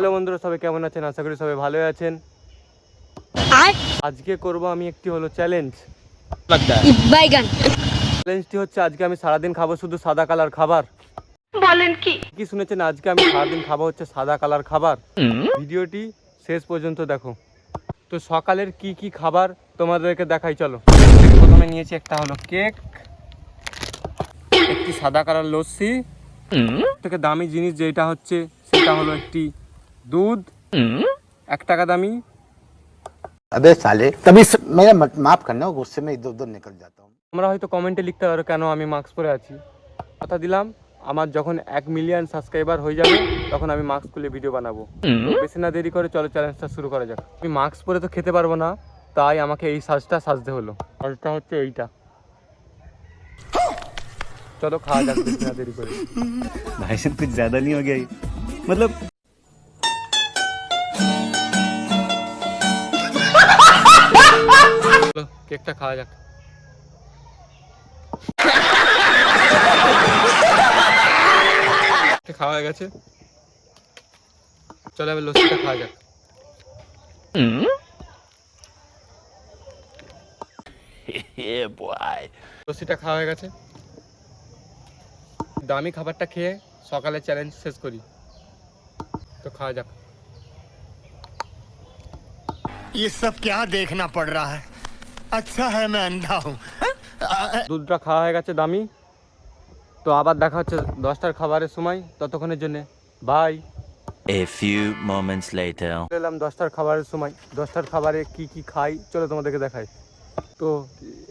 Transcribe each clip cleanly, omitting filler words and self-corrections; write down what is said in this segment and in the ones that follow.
Hello বন্ধুরা, সবাই কেমন আছেন? আশা করি সবাই ভালো আছেন। আজকে করব আমি একটি হলো চ্যালেঞ্জ। চ্যালেঞ্জটি হচ্ছে আজকে আমি সারাদিন খাবো শুধু সাদা কালার খাবার। বলেন কি শুনেছেন? আজকে আমি সারাদিন খাবো হচ্ছে সাদা কালার খাবার। ভিডিওটি শেষ পর্যন্ত দেখো। তো সকালের কি কি খাবার তোমাদেরকে দেখাই, চলো। প্রথমে নিয়েছি একটা হলো কেক, একটি সাদা কালার লস্যি, থেকে দামি জিনিস যেটা হচ্ছে সেটা হলো একটি দুধ, 1 টাকা দামি। अबे साले तभी मेरा माफ करना, गुस्से में इधर उधर निकल जाता हूँ। তোমরা হয়তো কমেন্টে লিখতে পারো কেন আমি মাস্ক পরে আছি। কথা দিলাম, আমার যখন 1 মিলিয়ন সাবস্ক্রাইবার হয়ে যাবে তখন আমি মাস্ক খুলে ভিডিও বানাবো। বেশি না দেরি করে চলো চ্যালেঞ্জটা শুরু করা যাক। আমি মাস্ক পরে তো খেতে পারবো না, তাই আমাকে এই সাজটা সাজতে হলো। সাজটা হচ্ছে এইটা। চলো খাওয়া যাক বেশি না দেরি করে। भाई साहब कुछ ज्यादा नहीं हो गया ये? मतलब চলো কেকটা খাওয়া যাক। খাওয়া হয়ে গেছে, চলো এবার লস্যিটা খাওয়া যাক। লস্যিটা খাওয়া হয়ে গেছে, দামি খাবারটা খেয়ে সকালে চ্যালেঞ্জ শেষ করি। তো খাওয়া যাক। ये सब क्या देखना पड़ रहा है? अच्छा है मैं अंधा हूँ। দুধটা খাওয়া হয়ে গেছে দামি। তো আবার দেখা হচ্ছে 10টার খাবারের সময়, ততক্ষণের জন্য bye. A few moments later. এলাম 10টার খাবারের সময়। 10টার খাবারে কি কি খাই চলো তোমাদেরকে দেখাই। তো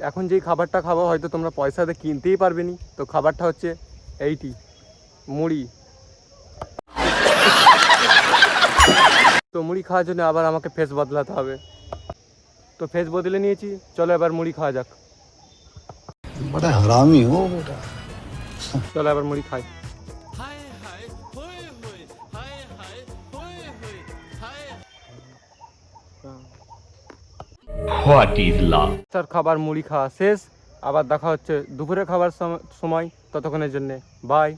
এখন যেই খাবারটা খাবো হয়তো তোমরা পয়সা দিয়ে কিনতেই পারবে নি। তো খাবারটা হচ্ছে এইটি, মুড়ি। তো মুড়ি খাওয়ার জন্য আবার আমাকে ফেস বদলাতে হবে। তো ফেস বদলে নিয়েছি, চলো এবার মুড়ি খাওয়া যাক। बड़ा हरामी हो बेटा। চলো এবার মুড়ি খাই। তার খাবার মুড়ি খাওয়া শেষ, আবার দেখা হচ্ছে দুপুরে খাবার সময়, ততক্ষণের জন্য bye.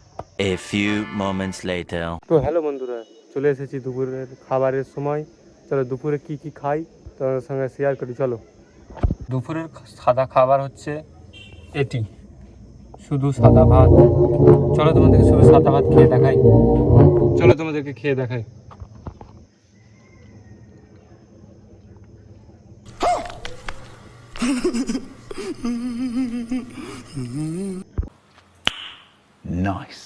A few moments later. তো হ্যালো বন্ধুরা, চলে এসেছি দুপুরের খাবারের সময়। চলো দুপুরে কি কি খাই তোমাদের সঙ্গে শেয়ার করি। চলো দুপুরের সাদা খাবার হচ্ছে এটি, শুধু সাদা ভাত। চলো তোমাদেরকে শুধু সাদা ভাত খেয়ে দেখাই। চলো তোমাদেরকে খেয়ে দেখাই। nice.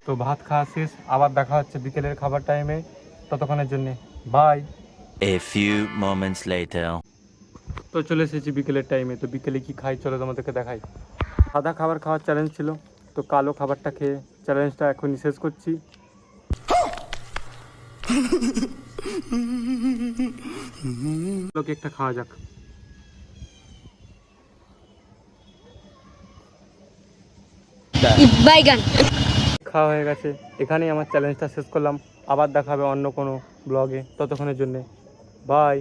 তো ভাত খাওয়া শেষ, আবার দেখা হচ্ছে বিকেলের খাবার টাইমে, ততক্ষণের জন্য bye. A few moments later. তো চলে এসেছি বিকেলের টাইমে। তো বিকেলে কি খাই চলো তোমাদেরকে দেখাই। সাদা খাবার খাওয়ার চ্যালেঞ্জ ছিল, তো কালো খাবারটা খেয়ে চ্যালেঞ্জটা এখনই শেষ করছি। কেকটা খাওয়া যাক। খাওয়া হয়ে গেছে, এখানেই আমার চ্যালেঞ্জটা শেষ করলাম। আবার দেখা হবে অন্য কোনো ব্লগে, ততক্ষণের জন্যে বাই।